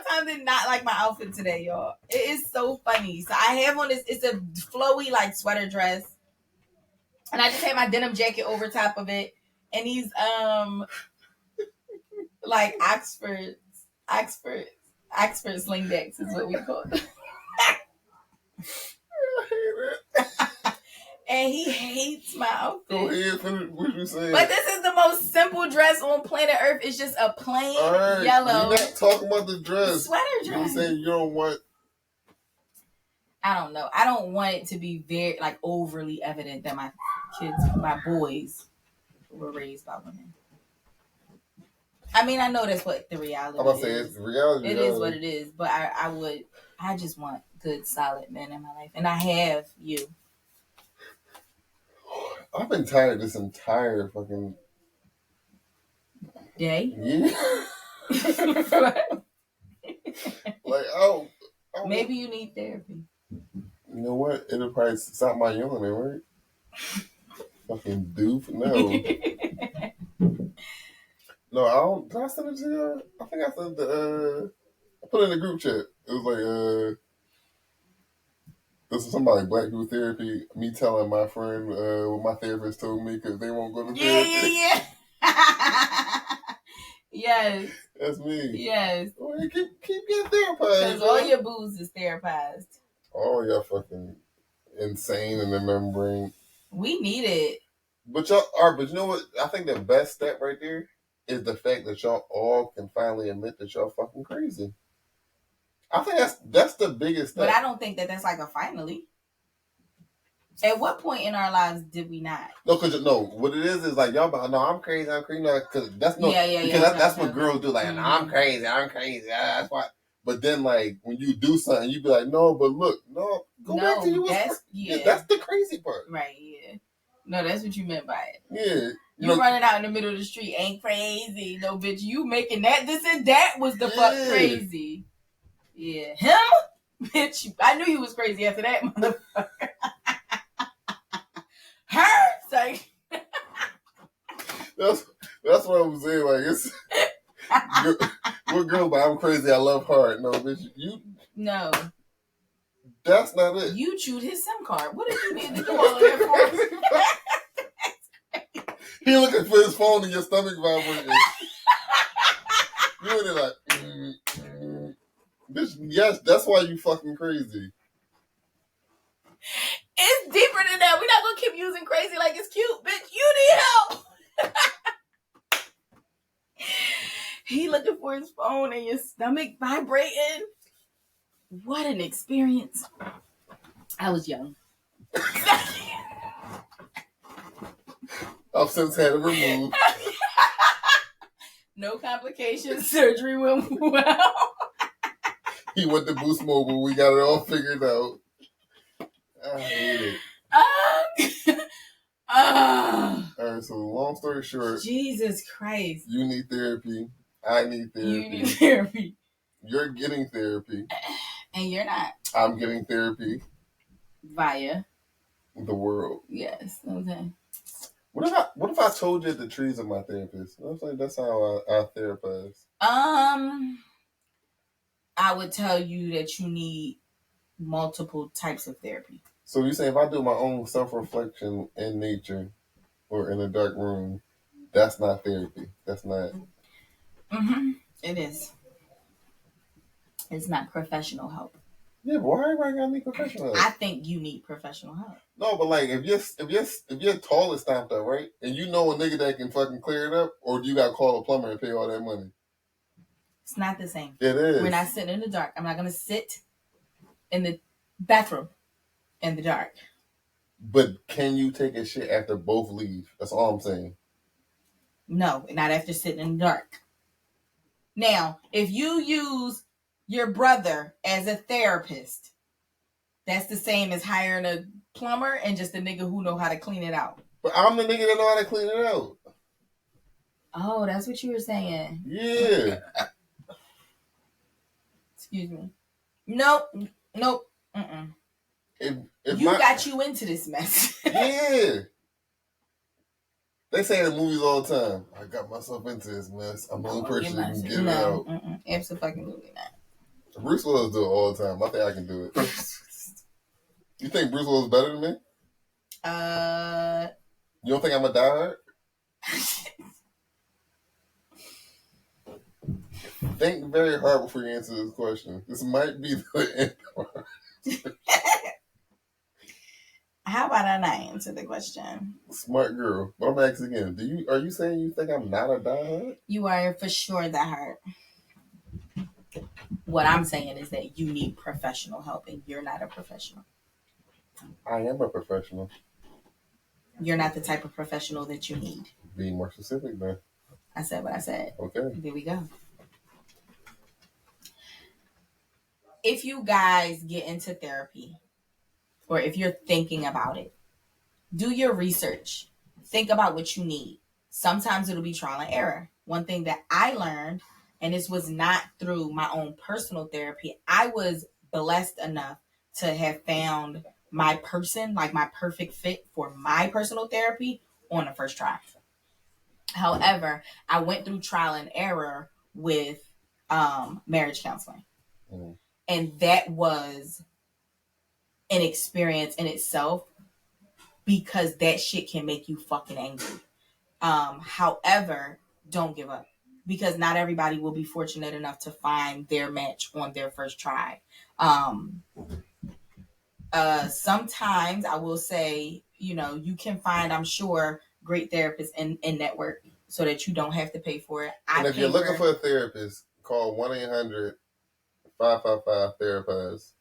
Tom did not like my outfit today, y'all. It is so funny. So I have on this, it's a flowy like sweater dress. And I just had my denim jacket over top of it. And these like Oxford slingbacks is what we call it. And he hates my outfit. Go ahead, finish what you saying. But this is the most simple dress on planet Earth. It's just a plain yellow. You're not talking about the dress. Sweater dress. You're saying you don't want. I don't know. I don't want it to be very like overly evident that my kids, my boys, were raised by women. I mean, I know that's what the reality is. I'm about to say it's reality. It is what it is. But I just want good, solid men in my life. And I have you. I've been tired this entire fucking day. Yeah. Like, oh. Maybe you need therapy. You know what? It'll probably stop my yawning, right? Fucking doof. No. No, I don't. Did I send it to you? I think I sent the. I put it in the group chat. It was like, this is somebody Black people therapy. Me telling my friend what my therapist told me because they won't go to therapy. Yeah. Yes. That's me. Yes. Well, you keep getting therapized. Because all your booze is therapized. Oh, y'all fucking insane in the membrane. We need it. But y'all are. But you know what? I think the best step right there is the fact that y'all all can finally admit that y'all fucking crazy. I think that's the biggest step. But I don't think that that's like a finally. At what point in our lives did we not? No, because what it is like y'all. No, I'm crazy. Because that's no. Because that's what girls do. Like, no, I'm crazy. That's why. But then, like, when you do something, you be like, no, but look, no, go back to you. That's the crazy part. Right. Yeah. No, that's what you meant by it. Yeah. You running out in the middle of the street ain't crazy. No, bitch, you making that, this, and that was the fuck crazy. Yeah. Him? Bitch, I knew you was crazy after that, motherfucker. Her? Like, that's what I'm saying. Like, it's what girl, but I'm crazy. I love hard. No, bitch, you. No. That's not it. You chewed his SIM card. What did you need to do all of that for? He looking for his phone and your stomach vibrating. You in there like, bitch, yes, that's why you fucking crazy. It's deeper than that. We're not gonna keep using crazy like it's cute, bitch. You need help. He looking for his phone and your stomach vibrating. What an experience. I was young. I've since had it removed. No complications. Surgery went well. He went to Boost Mobile. We got it all figured out. I hate it. All right, so long story short. Jesus Christ. You need therapy. I need therapy. You need therapy. You're getting therapy. And you're not. I'm getting therapy. Via the world. Yes. Okay. What if I told you the trees are my therapist? I was like, that's how I therapize. I would tell you that you need multiple types of therapy. So you say if I do my own self-reflection in nature or in a dark room, that's not therapy. That's not. Mm-hmm. It is. It's not professional help. Yeah, but why everybody gotta need professional help? I think you need professional help. No, but like if you're tall and stomped up, right? And you know a nigga that can fucking clear it up, or do you gotta call a plumber and pay all that money? It's not the same. It is. We're not sitting in the dark. I'm not gonna sit in the bathroom in the dark. But can you take a shit after both leave? That's all I'm saying. No, not after sitting in the dark. Now, if you use your brother as a therapist, that's the same as hiring a plumber and just a nigga who know how to clean it out. But I'm the nigga that know how to clean it out. Oh, that's what you were saying. Yeah. Excuse me. Nope. Mm-mm. If you got you into this mess. Yeah. They say in movies all the time, I got myself into this mess. I'm the only person that can get it out. Absolutely not. Bruce Willis do it all the time. I think I can do it. You think Bruce Willis is better than me? You don't think I'm a diehard? Think very hard before you answer this question. This might be the end. How about I not answer the question? Smart girl. But I'm asking again. Are you saying you think I'm not a diehard? You are for sure that hurt. What I'm saying is that you need professional help and you're not a professional. I am a professional. You're not the type of professional that you need. Be more specific, then. I said what I said. Okay. There we go. If you guys get into therapy, or if you're thinking about it, do your research. Think about what you need. Sometimes it'll be trial and error. One thing that I learned, and this was not through my own personal therapy, I was blessed enough to have found my person, like my perfect fit for my personal therapy on the first try. However, I went through trial and error with marriage counseling. Mm-hmm. And that was an experience in itself because that shit can make you fucking angry. However, don't give up because not everybody will be fortunate enough to find their match on their first try. Sometimes I will say, you can find, I'm sure, great therapists in network so that you don't have to pay for it. And if you're looking for a therapist, call 1-800-555-Therapized.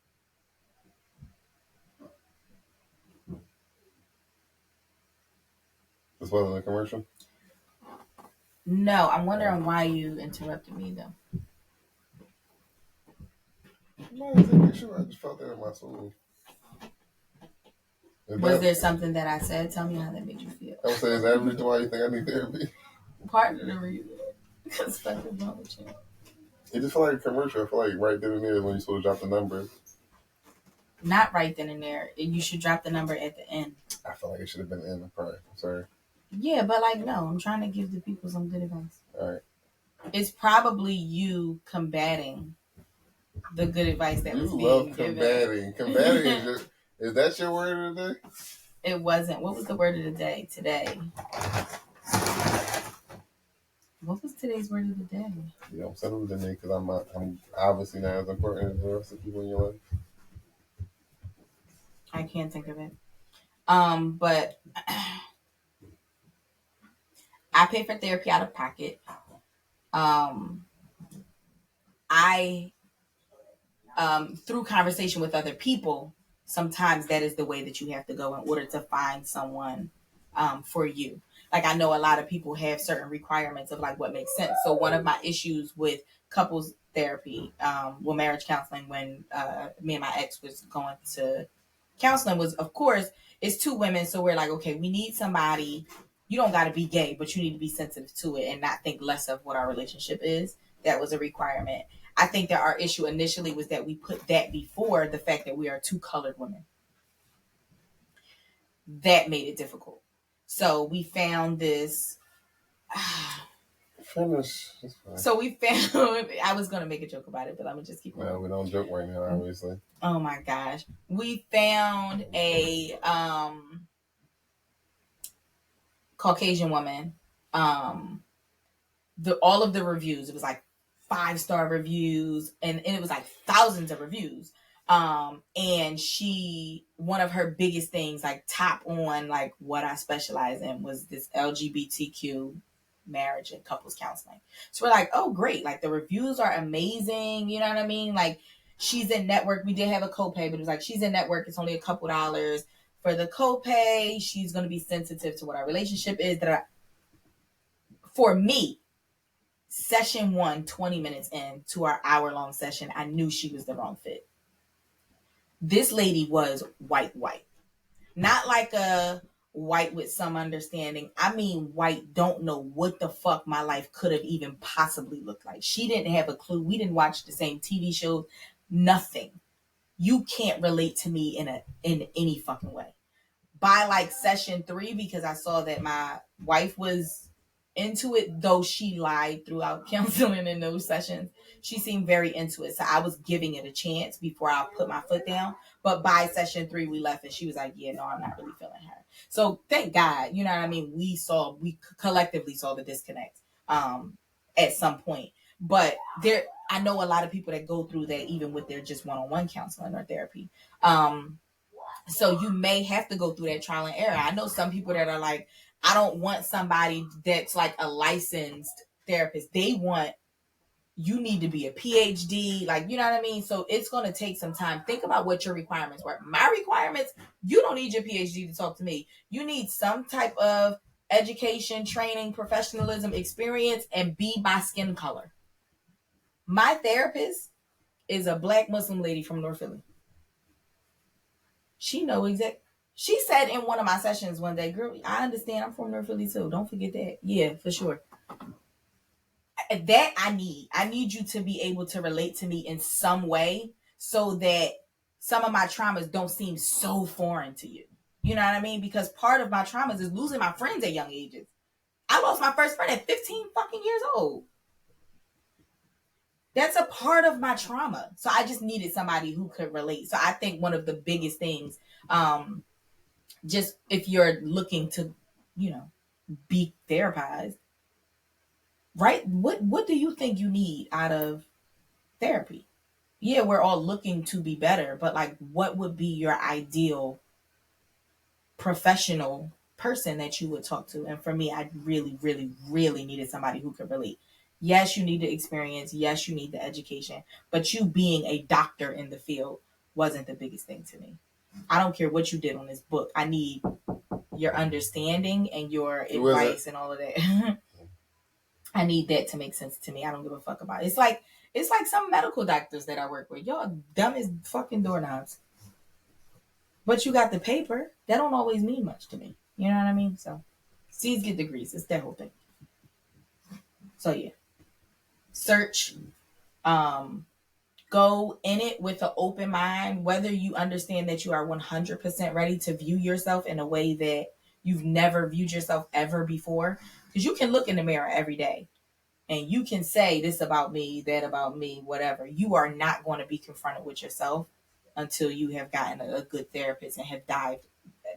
This wasn't a commercial? No, I'm wondering why you interrupted me, though. No, I just felt that in my soul. Was there something that I said? Tell me how that made you feel. I was saying, is that the reason why you think I need therapy? Part of the reason. Because fuck is wrong with you? It just felt like a commercial. I feel like right then and there when you're supposed to drop the number. Not right then and there. You should drop the number at the end. I feel like it should have been in the part. I'm sorry. Yeah, but no, I'm trying to give the people some good advice. All right. It's probably you combating the good advice that was being given. Combating. Combating is that your word of the day? It wasn't. What was the word of the day today? What was today's word of the day? You don't send them to me because I'm obviously not as important as the rest of the people in your life. I can't think of it. But I pay for therapy out of pocket. I through conversation with other people, sometimes that is the way that you have to go in order to find someone for you. Like, I know a lot of people have certain requirements of what makes sense. So one of my issues with couples therapy, marriage counseling, when me and my ex was going to counseling was, of course, it's two women. So we're like, okay, we need somebody. You don't got to be gay, but you need to be sensitive to it and not think less of what our relationship is. That was a requirement. I think that our issue initially was that we put that before the fact that we are two colored women. That made it difficult. So we found this. Finish. So we found. I was gonna make a joke about it, but I'm gonna just keep going. No, we don't joke right now, obviously. Oh my gosh, we found a Caucasian woman. All of the reviews, it was 5-star reviews, and it was thousands of reviews. And one of her biggest things, top on what I specialize in, was this LGBTQ marriage and couples counseling. So we're like, oh great, the reviews are amazing, you know what I mean? She's in network. We did have a copay, but it was she's in network, it's only a couple dollars for the copay. She's going to be sensitive to what our relationship is. For me, session 1, 20 minutes in to our hour-long session, I knew she was the wrong fit. This lady was white. Not like a white with some understanding. I mean white, don't know what the fuck my life could have even possibly looked like. She didn't have a clue. We didn't watch the same TV shows. Nothing. You can't relate to me in any fucking way. By session 3, because I saw that my wife was into it, though she lied throughout counseling in those sessions, she seemed very into it. So I was giving it a chance before I put my foot down. But by session 3, we left and she was like, yeah, no, I'm not really feeling her. So thank God, you know what I mean? We collectively saw the disconnect at some point. But I know a lot of people that go through that even with their just one-on-one counseling or therapy. So you may have to go through that trial and error. I know some people that are like, I don't want somebody that's like a licensed therapist. They want, you need to be a PhD, like, you know what I mean? So it's going to take some time. Think about what your requirements were. My requirements, you don't need your PhD to talk to me. You need some type of education, training, professionalism, experience, and be my skin color. My therapist is a black Muslim lady from North Philly. She know exact. She said in one of my sessions one day, "Girl, I understand. I'm from North Philly too. Don't forget that. Yeah, for sure. That I need. I need you to be able to relate to me in some way, so that some of my traumas don't seem so foreign to you. You know what I mean? Because part of my traumas is losing my friends at young ages. I lost my first friend at 15 fucking years old. That's a part of my trauma. So I just needed somebody who could relate. So I think one of the biggest things, just if you're looking to, you know, be therapized, right? What do you think you need out of therapy? Yeah, we're all looking to be better, but like, what would be your ideal professional person that you would talk to? And for me, I really, really, really needed somebody who could relate. Yes, you need the experience. Yes, you need the education, but you being a doctor in the field wasn't the biggest thing to me. I don't care what you did on this book. I need your understanding and your advice and all of that. I need that to make sense to me. I don't give a fuck about it. It's like some medical doctors that I work with. Y'all dumb as fucking doorknobs. But you got the paper. That don't always mean much to me. You know what I mean? So C's get degrees. It's that whole thing. So yeah. Search. Um, Go in it with an open mind, whether you understand that you are 100% ready to view yourself in a way that you've never viewed yourself ever before. Because you can look in the mirror every day and you can say this about me, that about me, whatever. You are not going to be confronted with yourself until you have gotten a good therapist and have dived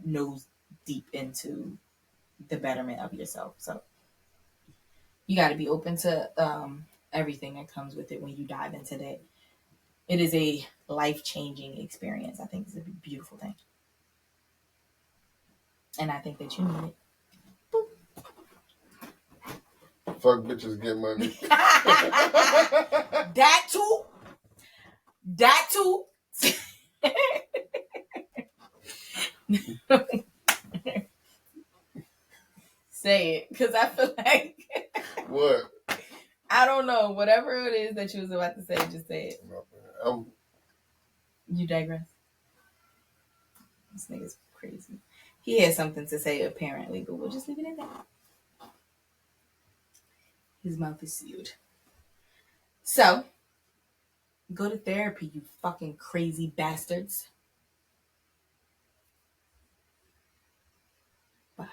nose deep into the betterment of yourself. So you got to be open to everything that comes with it when you dive into that. It is a life changing experience. I think it's a beautiful thing. And I think that you need Fuck bitches get money. it. That too. That too. Say it. Because I feel like. What? I don't know. Whatever it is that you was about to say, just say it. You digress. This nigga's crazy. He has something to say apparently, but we'll just leave it at that. His mouth is sealed. So, go to therapy, you fucking crazy bastards. Bye.